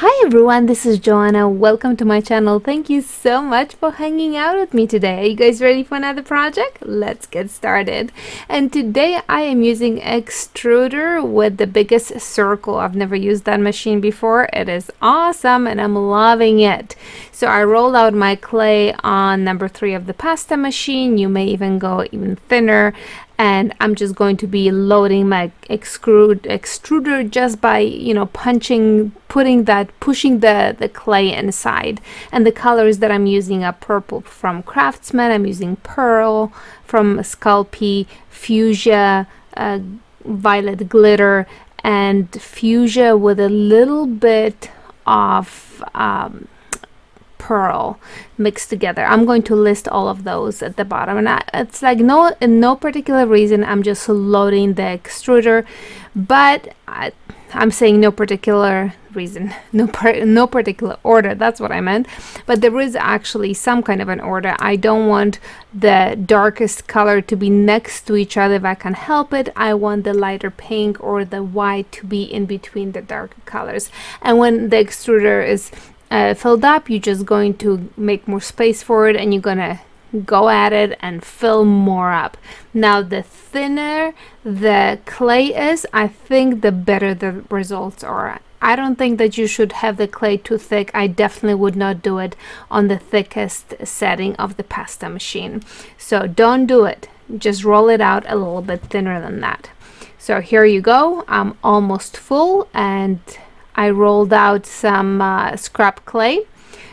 Hi everyone, this is Joanna. Welcome to my channel. Thank you so much for hanging out with me today. Are you guys ready for another project? Let's get started. And today I am using extruder with the biggest circle. I've never used that machine before. It is awesome and I'm loving it. So I rolled out my clay on number 3 of the pasta machine. You may even go even thinner. And I'm just going to be loading my extruder just by, pushing the clay inside. And the colors that I'm using are purple from Craftsmart. I'm using pearl from Sculpey, Fuscia, violet glitter, and Fuscia with a little bit of pearl mixed together. I'm going to list all of those at the bottom, and it's like in no particular reason. I'm just loading the extruder, but I'm saying no particular reason, no particular order. That's what I meant. But there is actually some kind of an order. I don't want the darkest color to be next to each other if I can help it. I want the lighter pink or the white to be in between the darker colors. And when the extruder is filled up, you're just going to make more space for it, and you're gonna go at it and fill more up. Now the thinner the clay is, I think the better the results are. I don't think that you should have the clay too thick. I definitely would not do it on the thickest setting of the pasta machine. So don't do it. Just roll it out a little bit thinner than that. So here you go. I'm almost full, and I rolled out some scrap clay,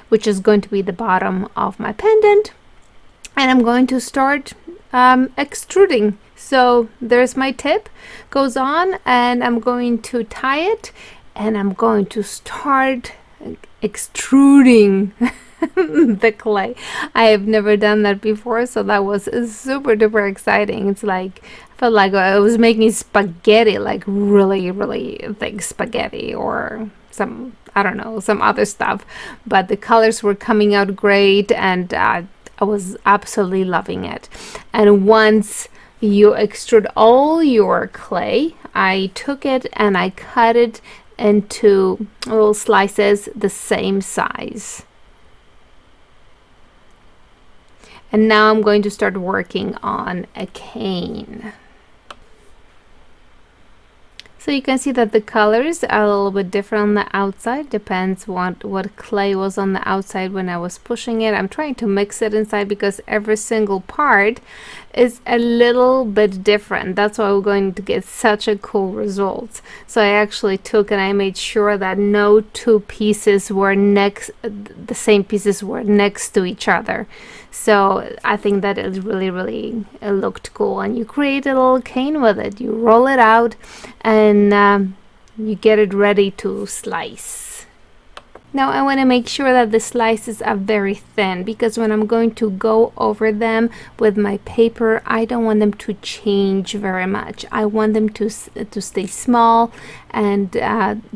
which is going to be the bottom of my pendant, and I'm going to start extruding. So there's my tip, goes on, and I'm going to tie it, and I'm going to start extruding the clay. I have never done that before, so that was super duper exciting. It's like I felt like I was making spaghetti, like really thick spaghetti, or some, I don't know, some other stuff, but the colors were coming out great, and I was absolutely loving it. And once you extrude all your clay, I took it and I cut it into little slices the same size. And now I'm going to start working on a cane. So you can see that the colors are a little bit different on the outside. Depends what clay was on the outside when I was pushing it. I'm trying to mix it inside because every single part is a little bit different. That's why we're going to get such a cool result. So I actually took and I made sure that no two pieces were the same pieces were next to each other. So I think that it really it looked cool, and you create a little cane with it. You roll it out and you get it ready to slice. Now I want to make sure that the slices are very thin, because when I'm going to go over them with my paper, I don't want them to change very much. I want them to stay small and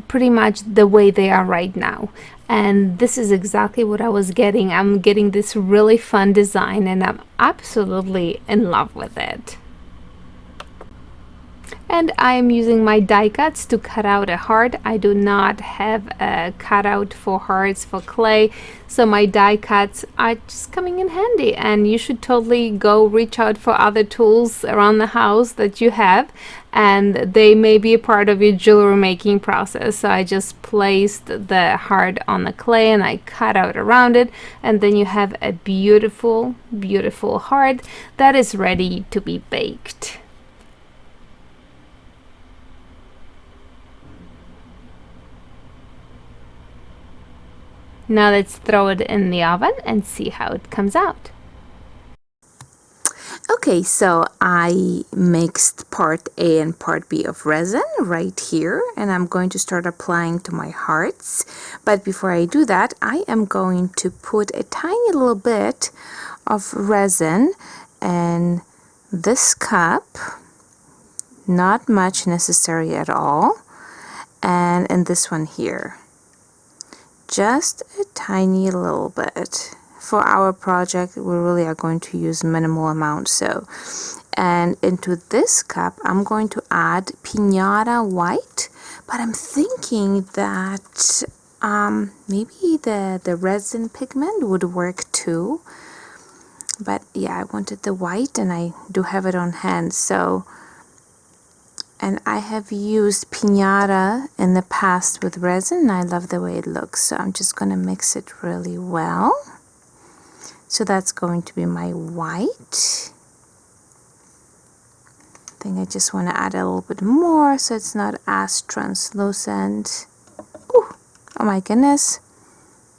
pretty much the way they are right now. And this is exactly what I was getting. I'm getting this really fun design, and I'm absolutely in love with it. And I am using my die cuts to cut out a heart. I do not have a cutout for hearts for clay, so my die cuts are just coming in handy. And you should totally go reach out for other tools around the house that you have, and they may be a part of your jewelry making process. So I just placed the heart on the clay and I cut out around it, and then you have a beautiful heart that is ready to be baked. Now let's throw it in the oven and see how it comes out. Okay, so I mixed part A and part B of resin right here, and I'm going to start applying to my hearts. But before I do that, I am going to put a tiny little bit of resin in this cup, not much necessary at all, and in this one here. Just a tiny little bit. For our project, we really are going to use minimal amount. So, and into this cup, I'm going to add Pinata white, but I'm thinking that maybe the resin pigment would work too. But yeah, I wanted the white, and I do have it on hand. So, and I have used Pinata in the past with resin, and I love the way it looks. So I'm just going to mix it really well. So that's going to be my white. I think I just want to add a little bit more so it's not as translucent. Ooh, oh my goodness.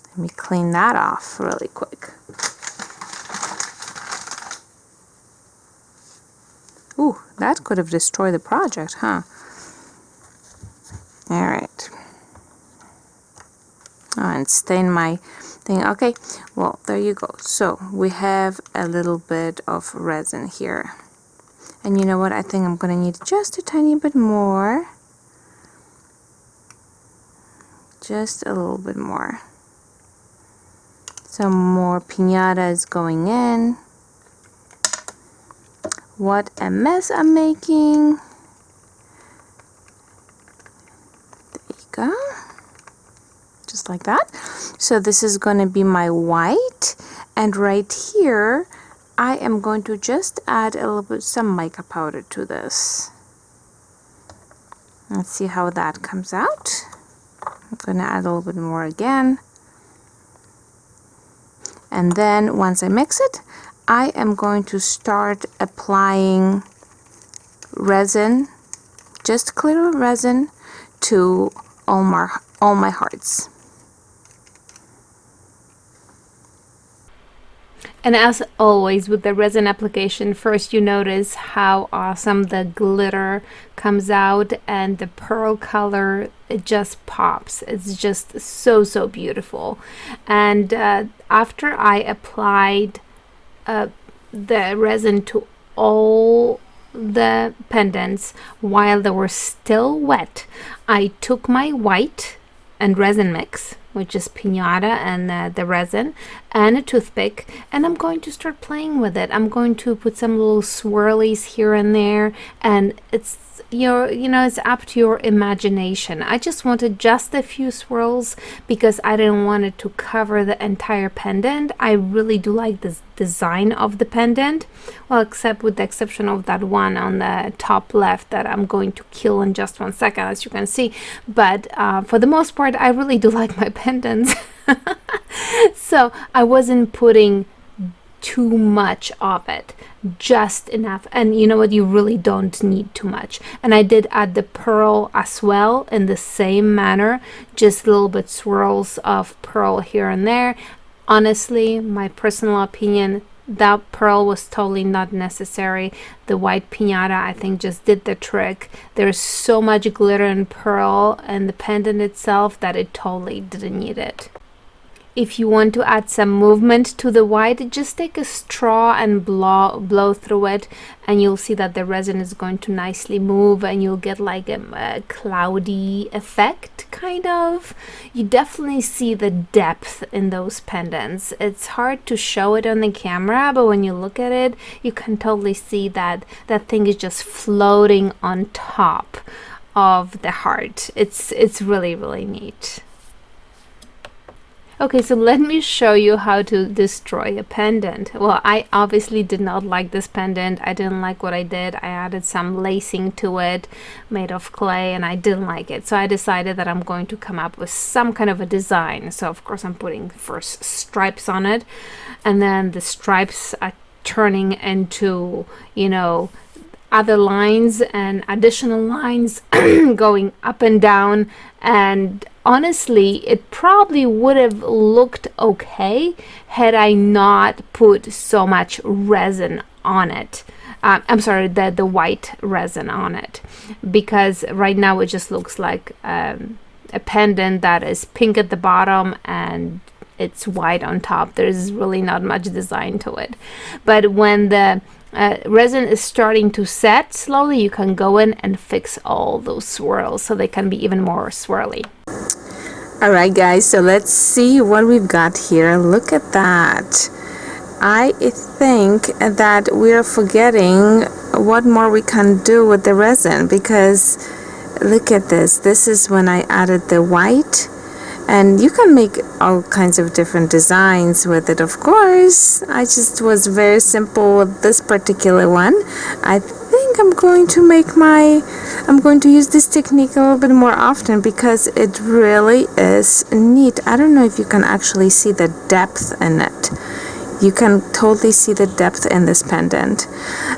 Let me clean that off really quick. Ooh, that could have destroyed the project, huh? All right. Oh, and stain my thing. Okay, well, there you go. So we have a little bit of resin here. And you know what? I think I'm going to need just a tiny bit more. Just a little bit more. Some more Pinata is going in. What a mess I'm making. There you go. Just like that. So this is going to be my white. And right here, I am going to just add a little bit, some mica powder to this. Let's see how that comes out. I'm going to add a little bit more again. And then once I mix it, I am going to start applying resin, just clear resin, to all my hearts. And as always with the resin application, first you notice how awesome the glitter comes out, and the pearl color, it just pops. It's just so beautiful. And after I applied the resin to all the pendants while they were still wet, I took my white and resin mix, which is Pinata and the resin, and a toothpick, and I'm going to start playing with it. I'm going to put some little swirlies here and there, and it's it's up to your imagination. I just wanted just a few swirls because I didn't want it to cover the entire pendant. I really do like this design of the pendant, well, except with the exception of that one on the top left that I'm going to kill in just 1 second, as you can see. But for the most part, I really do like my pendants. So I wasn't putting too much of it, just enough. And you know what, you really don't need too much. And I did add the pearl as well in the same manner, just a little bit swirls of pearl here and there. Honestly, my personal opinion, that pearl was totally not necessary. The white Pinata, I think, just did the trick. There's so much glitter and pearl and the pendant itself that it totally didn't need it. If you want to add some movement to the white, just take a straw and blow through it, and you'll see that the resin is going to nicely move, and you'll get like a cloudy effect, kind of. You definitely see the depth in those pendants. It's hard to show it on the camera, but when you look at it, you can totally see that that thing is just floating on top of the heart. It's really neat. Okay, so let me show you how to destroy a pendant. Well, I obviously did not like this pendant. I didn't like what I did. I added some lacing to it made of clay, and I didn't like it. So I decided that I'm going to come up with some kind of a design. So of course I'm putting first stripes on it, and then the stripes are turning into, other lines and additional lines going up and down. And honestly, it probably would have looked okay had I not put so much resin on it. I'm sorry, the white resin on it, because right now it just looks like a pendant that is pink at the bottom and it's white on top. There's really not much design to it. But when the resin is starting to set slowly, you can go in and fix all those swirls so they can be even more swirly. Alright guys, so let's see what we've got here. Look at that. I think that we're forgetting what more we can do with the resin, because look at this. This is when I added the white, and you can make all kinds of different designs with it, of course. I just was very simple with this particular one. I think I'm going to use this technique a little bit more often because it really is neat. I don't know if you can actually see the depth in it. You can totally see the depth in this pendant.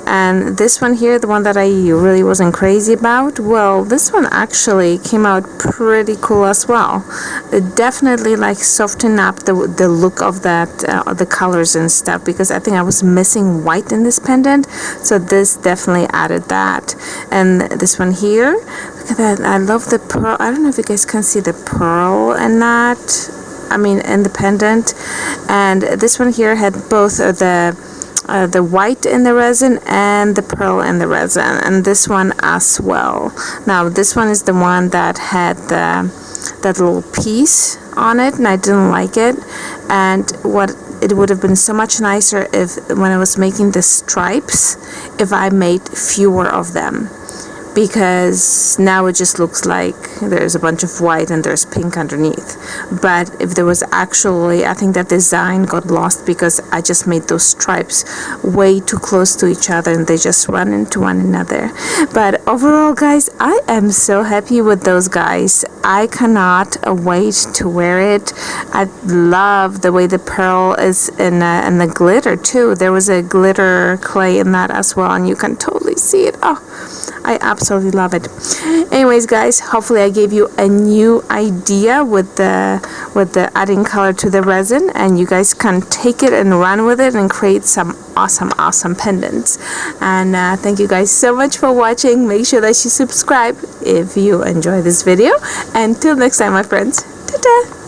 And this one here, the one that I really wasn't crazy about, well, this one actually came out pretty cool as well. It definitely like softened up the look of that, the colors and stuff, because I think I was missing white in this pendant, so this definitely added that. And this one here, look at that, I love the pearl. I don't know if you guys can see the pearl in that. I mean, in the pendant. And this one here had both the white in the resin and the pearl in the resin, and this one as well. Now this one is the one that had that little piece on it, and I didn't like it. And it would have been so much nicer if, when I was making the stripes, if I made fewer of them, because now it just looks like there's a bunch of white and there's pink underneath. But if there was actually, I think that design got lost because I just made those stripes way too close to each other and they just run into one another. But overall, guys, I am so happy with those guys. I cannot wait to wear it. I love the way the pearl is in the glitter too. There was a glitter clay in that as well, and you can totally see it. Oh, I absolutely love it. Anyways, guys, hopefully I gave you a new idea with the adding color to the resin, and you guys can take it and run with it and create some awesome pendants. And thank you guys so much for watching. Make sure that you subscribe if you enjoy this video. Until next time, my friends. Ta-ta!